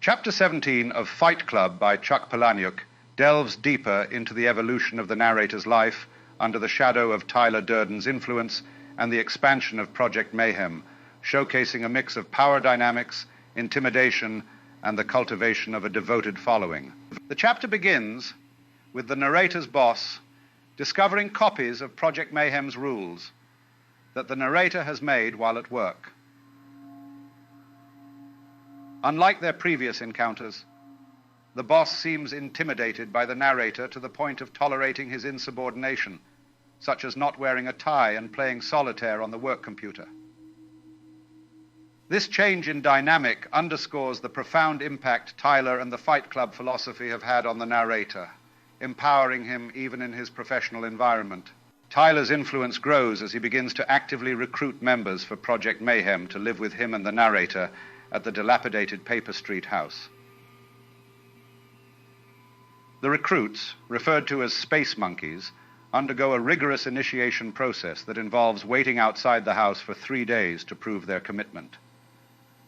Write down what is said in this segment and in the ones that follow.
Chapter 17 of Fight Club by Chuck Palahniuk delves deeper into the evolution of the narrator's life under the shadow of Tyler Durden's influence and the expansion of Project Mayhem, showcasing a mix of power dynamics, intimidation, and the cultivation of a devoted following. The chapter begins with the narrator's boss discovering copies of Project Mayhem's rules that the narrator has made while at work. Unlike their previous encounters, the boss seems intimidated by the narrator to the point of tolerating his insubordination, such as not wearing a tie and playing solitaire on the work computer. This change in dynamic underscores the profound impact Tyler and the Fight Club philosophy have had on the narrator, empowering him even in his professional environment. Tyler's influence grows as he begins to actively recruit members for Project Mayhem to live with him and the narrator at the dilapidated Paper Street house. The recruits, referred to as space monkeys, undergo a rigorous initiation process that involves waiting outside the house for 3 days to prove their commitment.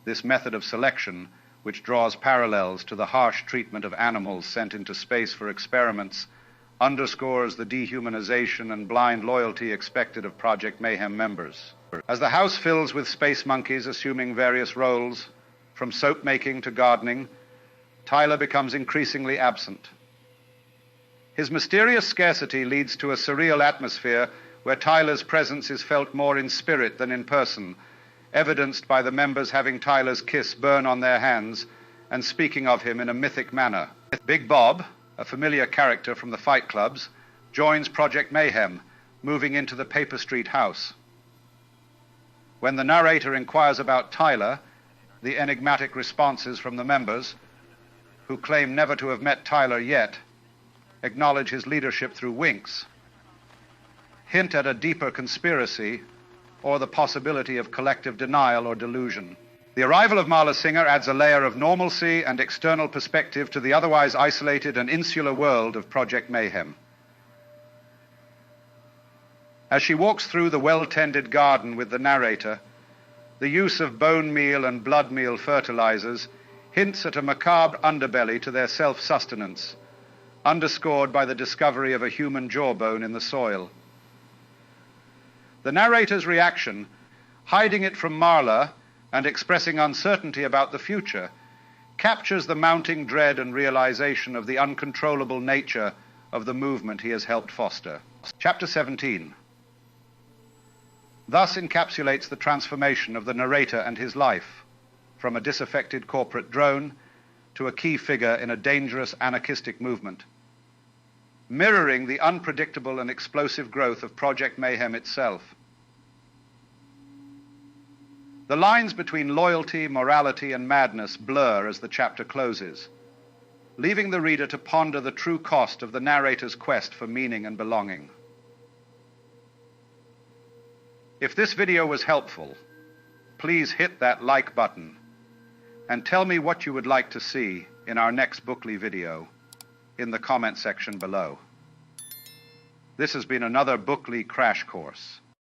This method of selection, which draws parallels to the harsh treatment of animals sent into space for experiments, underscores the dehumanization and blind loyalty expected of Project Mayhem members. As the house fills with space monkeys assuming various roles, from soap making to gardening, Tyler becomes increasingly absent. His mysterious scarcity leads to a surreal atmosphere where Tyler's presence is felt more in spirit than in person, evidenced by the members having Tyler's kiss burn on their hands and speaking of him in a mythic manner. Big Bob, a familiar character from the Fight Clubs, joins Project Mayhem, moving into the Paper Street house. When the narrator inquires about Tyler, the enigmatic responses from the members, who claim never to have met Tyler yet, acknowledge his leadership through winks, hint at a deeper conspiracy or the possibility of collective denial or delusion. The arrival of Marla Singer adds a layer of normalcy and external perspective to the otherwise isolated and insular world of Project Mayhem. As she walks through the well-tended garden with the narrator, the use of bone meal and blood meal fertilizers hints at a macabre underbelly to their self-sustenance, underscored by the discovery of a human jawbone in the soil. The narrator's reaction, hiding it from Marla and expressing uncertainty about the future, captures the mounting dread and realization of the uncontrollable nature of the movement he has helped foster. Chapter 17 thus encapsulates the transformation of the narrator and his life, from a disaffected corporate drone to a key figure in a dangerous anarchistic movement, mirroring the unpredictable and explosive growth of Project Mayhem itself. The lines between loyalty, morality, and madness blur as the chapter closes, leaving the reader to ponder the true cost of the narrator's quest for meaning and belonging. If this video was helpful, please hit that like button and tell me what you would like to see in our next Bookly video in the comment section below. This has been another Bookly crash course.